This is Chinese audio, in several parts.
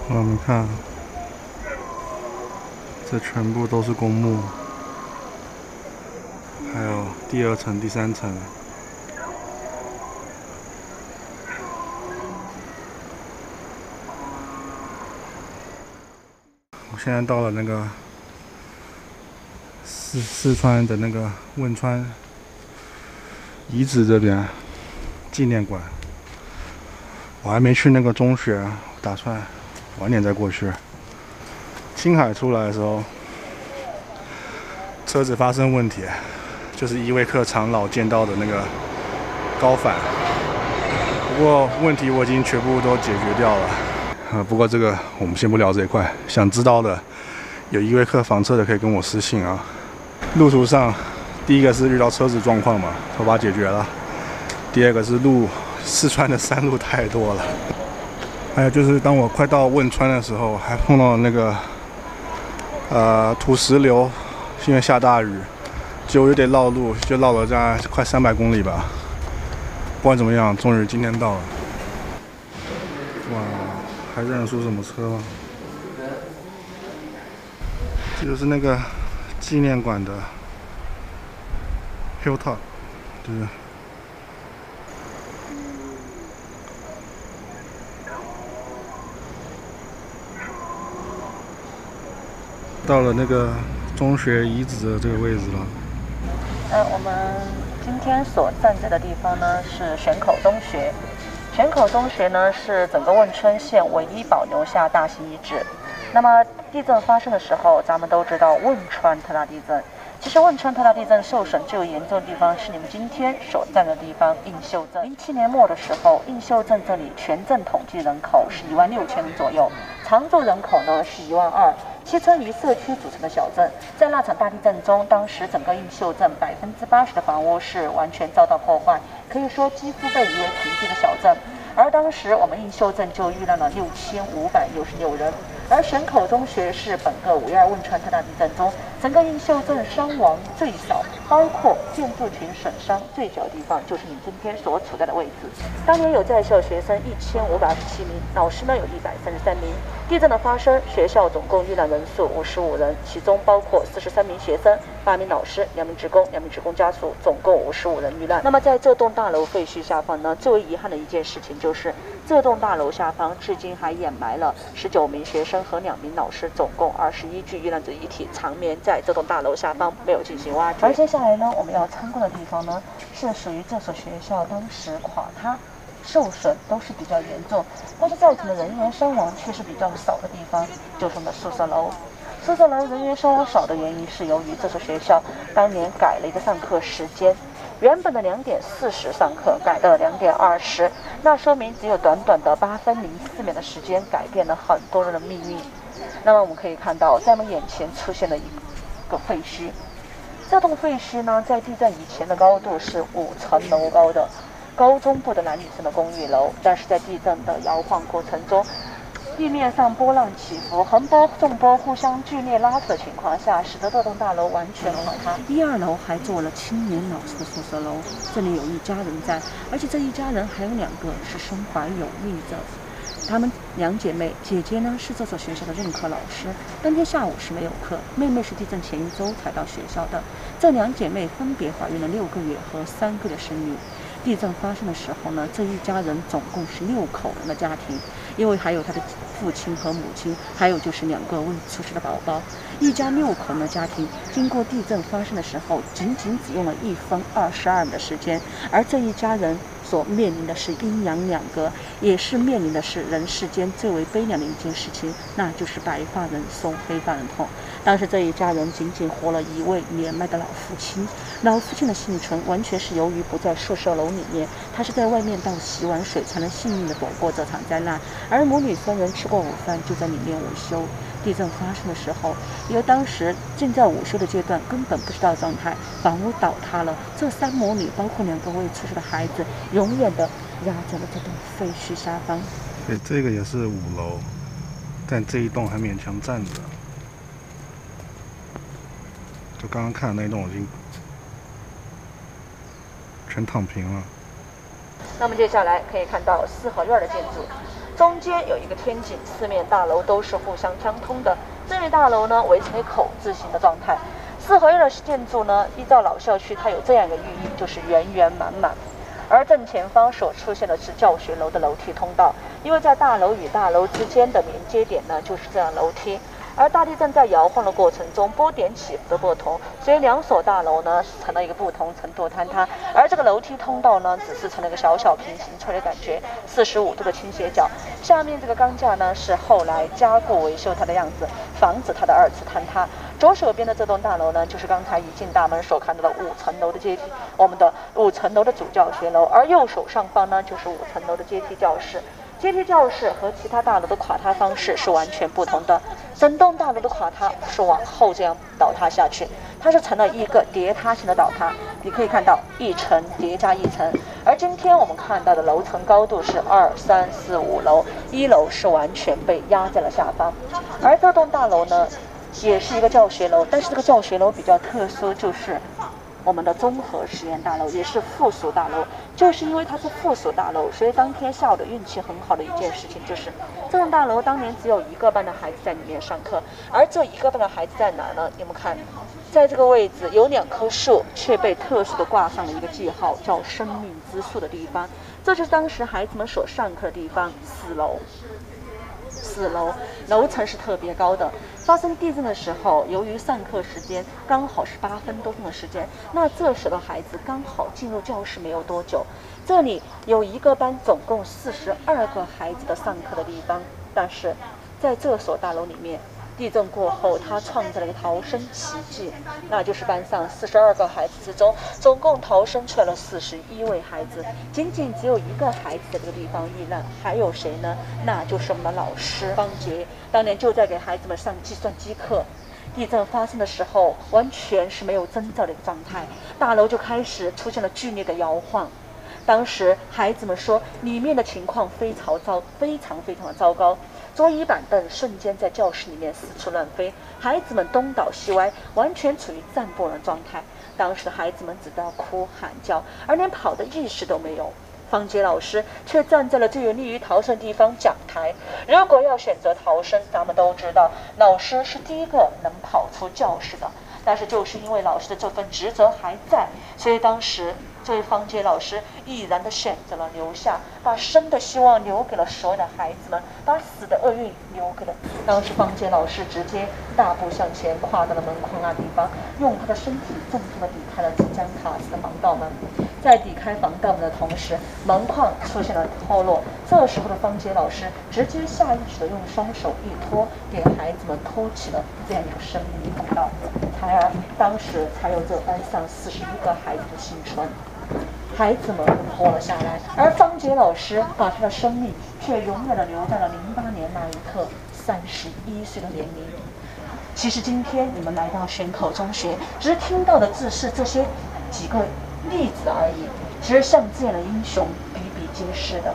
你看，这全部都是公墓，还有第2层、第3层。我现在到了那个四川的那个汶川遗址这边纪念馆。我还没去那个中学，打算晚点再过去。青海出来的时候，车子发生问题，就是依维柯长老见到的那个高反。不过问题我已经全部都解决掉了。不过这个我们先不聊这一块，想知道的有依维柯房车的可以跟我私信啊。路途上，第一个是遇到车子状况嘛，都把它解决了。第二个是四川的山路太多了。还有就是当我快到汶川的时候，还碰到那个土石流，因为下大雨，结果有点绕路，就绕了大概快300公里吧。不管怎么样，终于今天到了。哇，还认得出什么车吗？这就是那个纪念馆的 Hilltop， 就是。到了那个中学遗址的这个位置了。我们今天所站在的地方呢是玄口中学。玄口中学呢是整个汶川县唯一保留下大型遗址。那么地震发生的时候，咱们都知道汶川特大地震。其实汶川特大地震受损最为严重的地方是你们今天所在的地方映秀镇。07年末的时候，映秀镇这里全镇统计人口是16000人左右，常住人口呢是12000。七村以社区组成的小镇，在那场大地震中，当时整个映秀镇80%的房屋是完全遭到破坏，可以说几乎被夷为平地的小镇。而当时我们映秀镇就遇难了6566人。而玄口中学是本个5.12汶川特大地震中整个映秀镇伤亡最少，包括建筑群损伤最小的地方，就是你今天所处在的位置。当年有在校学生1527名，老师呢有133名。地震的发生，学校总共遇难人数55人，其中包括43名学生、8名老师、2名职工、2名职工家属，总共55人遇难。那么在这栋大楼废墟下方呢，最为遗憾的一件事情就是，这栋大楼下方至今还掩埋了19名学生和2名老师，总共21具遇难者遗体，长眠在这栋大楼下方，没有进行挖掘。而接下来呢，我们要参观的地方呢，是属于这所学校当时垮塌。受损都是比较严重，但是造成的人员伤亡却是比较少的地方，就是我们的宿舍楼。宿舍楼人员伤亡少的原因是由于这所学校当年改了一个上课时间，原本的2点40上课改到了2点20，那说明只有短短的8分04秒的时间，改变了很多人的命运。那么我们可以看到，在我们眼前出现了一个废墟。这栋废墟呢，在地震以前的高度是5层楼高的。高中部的男女生的公寓楼，但是在地震的摇晃过程中，地面上波浪起伏，横波、纵波互相剧烈拉扯的情况下，使得这栋大楼完全垮塌。1、2楼还做了青年老师的宿舍楼，这里有一家人在，而且这一家人还有2个是身怀有孕者。她们2姐妹，姐姐呢是这所学校的任课老师，当天下午是没有课，妹妹是地震前1周才到学校的。这2姐妹分别怀孕了6个月和3个月生育。地震发生的时候呢，这一家人总共是6口人的家庭，因为还有他的父亲和母亲，还有就是2个未出世的宝宝，一家6口人的家庭，经过地震发生的时候，仅只用了1分22秒的时间，而这一家人所面临的是阴阳2隔，也是面临的是人世间最为悲凉的一件事情，那就是白发人送黑发人痛。当时这一家人仅活了一位年迈的老父亲，老父亲的幸存完全是由于不在宿舍楼里面，他是在外面倒洗碗水才能幸运的躲过这场灾难，而母女3人吃过午饭就在里面午休。地震发生的时候，因为当时正在午休的阶段，根本不知道状态，房屋倒塌了，这3母女包括2个未出世的孩子，永远的压在了这栋废墟下方。对，这个也是5楼，但这一栋还勉强站着。就刚刚看的那栋已经全躺平了。那么接下来可以看到4合院的建筑。中间有一个天井，四面大楼都是互相相通的。这类大楼呢围成口字形的状态。四合院的建筑呢，依照老校区，它有这样一个寓意，就是圆圆满满。而正前方所出现的是教学楼的楼梯通道，因为在大楼与大楼之间的连接点呢，就是这样楼梯。而大地震在摇晃的过程中，波点起伏的不同，所以两所大楼呢成了一个不同程度坍塌。而这个楼梯通道呢，只是成了一个小小平行出来的感觉，45度的倾斜角。下面这个钢架呢，是后来加固维修它的样子，防止它的二次坍塌。左手边的这栋大楼呢，就是刚才一进大门所看到的5层楼的阶梯，我们的5层楼的主教学楼。而右手上方呢，就是5层楼的阶梯教室。阶梯教室和其他大楼的垮塌方式是完全不同的。整栋大楼的垮塌是往后这样倒塌下去，它是成了一个叠塌型的倒塌。你可以看到一层叠加一层，而今天我们看到的楼层高度是2、3、4、5楼，1楼是完全被压在了下方。而这栋大楼呢，也是一个教学楼，但是这个教学楼比较特殊，就是我们的综合实验大楼，也是附属大楼。就是因为它是附属大楼，所以当天下午的运气很好的一件事情就是，这栋大楼当年只有1个班的孩子在里面上课。而这1个班的孩子在哪呢？你们看，在这个位置有2棵树，却被特殊的挂上了一个记号，叫生命之树的地方。这就是当时孩子们所上课的地方，4楼。4楼楼层是特别高的。发生地震的时候，由于上课时间刚好是8分多钟的时间，那这时的孩子刚好进入教室没有多久。这里有1个班，总共42个孩子的上课的地方。但是在这所大楼里面，地震过后，他创造了一个逃生奇迹，那就是班上42个孩子之中，总共逃生出来了41位孩子，仅仅只有1个孩子在这个地方遇难。还有谁呢？那就是我们的老师方杰，当年就在给孩子们上计算机课。地震发生的时候，完全是没有征兆的一个状态，大楼就开始出现了剧烈的摇晃。当时孩子们说，里面的情况非常的糟糕。桌椅板凳瞬间在教室里面四处乱飞，孩子们东倒西歪，完全处于站不稳的状态。当时的孩子们只知道哭喊叫，而连跑的意识都没有。方杰老师却站在了最有利于逃生的地方讲台。如果要选择逃生，咱们都知道老师是第一个能跑出教室的，但是就是因为老师的这份职责还在，所以当时这位方杰老师毅然地选择了留下，把生的希望留给了所有的孩子们，把死的厄运留给了。当时方杰老师直接大步向前，跨到了门框那地方，用他的身体重重地抵开了即将卡死的防盗门。在抵开防盗门的同时，门框出现了脱落。这时候的方杰老师直接下意识地用双手一拖，给孩子们托起了这样一个生命通道。当时才有这班上41个孩子的幸存。孩子们活了下来，而方杰老师把他的生命却永远地留在了08年那一刻，31岁的年龄。其实今天你们来到选口中学，只是听到的只是这些几个例子而已，其实像这样的英雄比比皆是的。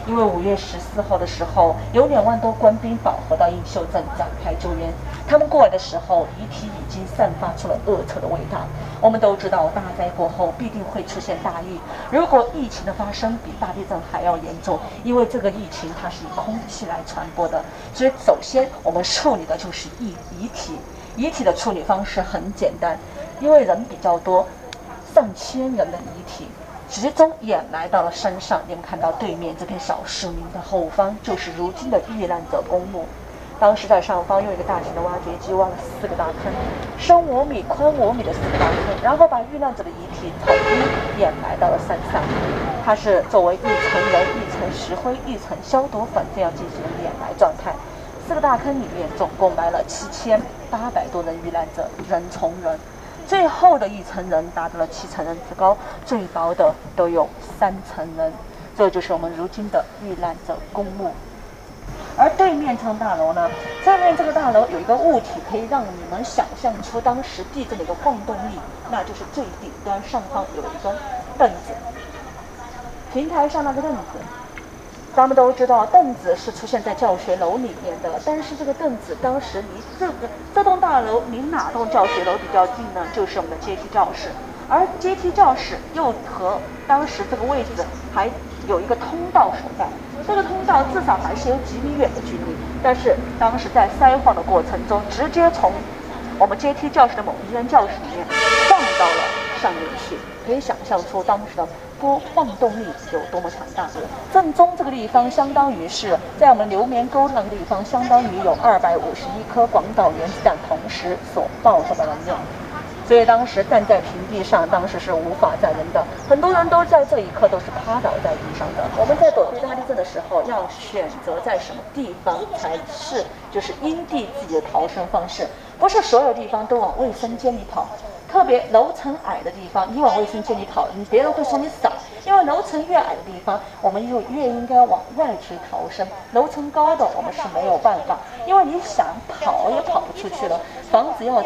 因为5月14号的时候，有2万多官兵饱和到映秀镇展开救援。他们过来的时候，遗体已经散发出了恶臭的味道。我们都知道，大灾过后必定会出现大疫。如果疫情的发生比大地震还要严重，因为这个疫情它是以空气来传播的，所以首先我们处理的就是遗体。遗体的处理方式很简单，因为人比较多，上千人的遗体。集中掩埋到了山上，你们看到对面这片小树林的后方就是如今的遇难者公墓。当时在上方用一个大型的挖掘机挖了4个大坑，深5米、宽5米的4个大坑，然后把遇难者的遗体统一掩埋到了山上。它是作为1层人、1层石灰、1层消毒粉这样进行的掩埋状态。4个大坑里面总共埋了7800多人遇难者，人从人。最厚的1层人达到了7层人之高，最薄的都有3层人。这就是我们如今的遇难者公墓。而对面这栋大楼呢，对面这个大楼有一个物体可以让你们想象出当时地震的一个晃动力，那就是最顶端上方有一根凳子，平台上那个凳子。咱们都知道，凳子是出现在教学楼里面的，但是这个凳子当时离这栋大楼离哪栋教学楼比较近呢？就是我们的阶梯教室，而阶梯教室又和当时这个位置还有一个通道所在。这个通道至少还是有几米远的距离，但是当时在塞晃的过程中，直接从我们阶梯教室的某一间教室里面晃到了上面去，可以想象出当时的晃动力有多么强大。正中这个地方，相当于是在我们流棉沟那个地方，相当于有251颗广岛原子弹同时所爆炸的能量。所以当时站在平地上，当时是无法载人的，很多人都在这一刻都是趴倒在地上的。我们在躲避大地震的时候，要选择在什么地方才是就是因地自己的逃生方式，不是所有地方都往卫生间里跑。特别楼层矮的地方，你往卫生间里跑，别人会说你傻。因为楼层越矮的地方，我们就越应该往外去逃生。楼层高的我们是没有办法，因为你想跑也跑不出去了。房子要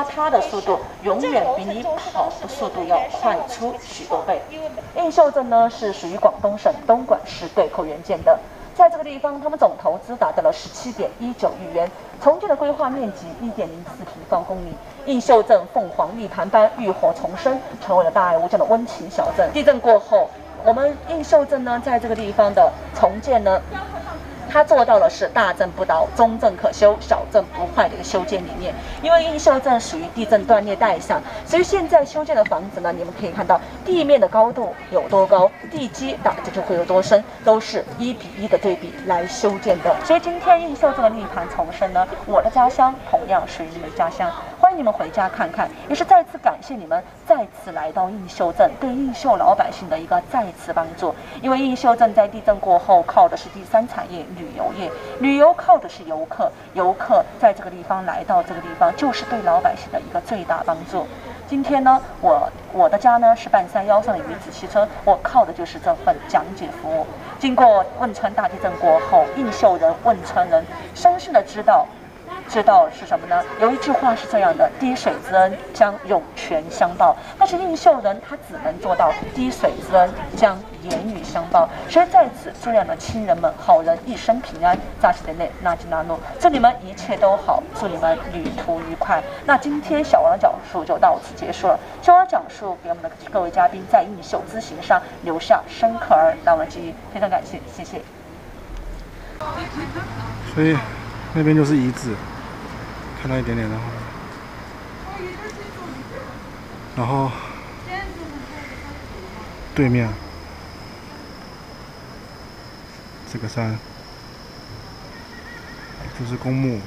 塌的速度永远比你跑的速度要快出许多倍。映秀镇呢是属于广东省东莞市对口原建的。在这个地方，他们总投资达到了17.19亿元，重建的规划面积1.04平方公里。映秀镇凤凰涅槃般浴火重生，成为了大爱无疆的温情小镇。地震过后，我们映秀镇呢，在这个地方的重建呢，它做到了是大震不倒、中震可修、小震不坏的一个修建理念。因为映秀镇属于地震断裂带上，所以现在修建的房子呢，你们可以看到地面的高度有多高，地基打的就会有多深，都是1:1的对比来修建的。所以今天映秀镇的涅槃重生呢，我的家乡同样属于你们的家乡，欢迎你们回家看看，也是再次感谢你们再次来到映秀镇，对映秀老百姓的一个再次帮助。因为映秀镇在地震过后靠的是第3产业旅游业，旅游靠的是游客，游客在这个地方来到这个地方，就是对老百姓的一个最大帮助。今天呢，我的家呢是半山腰上的女子汽车，我靠的就是这份讲解服务。经过汶川大地震过后，映秀人、汶川人深深的知道是什么呢？有一句话是这样的：滴水之恩将涌泉相报。但是映秀人他只能做到滴水之恩将言语相报。所以在此祝愿的亲人们、好人一生平安，扎西的内纳吉纳诺，祝你们一切都好，祝你们旅途愉快。那今天小王的讲述就到此结束了。小王讲述给我们的各位嘉宾在映秀之行上留下深刻而难忘的记忆，非常感谢，谢谢。所以那边就是遗址。看到一点点的，然后对面这个山，这是公墓，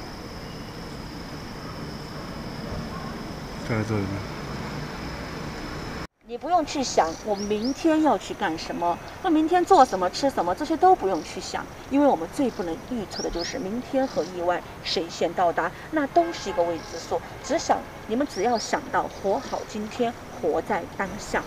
就在这里面。你不用去想我们明天要去干什么，那明天做什么、吃什么，这些都不用去想，因为我们最不能预测的就是明天和意外谁先到达，那都是一个未知数。你们只要想到活好今天，活在当下。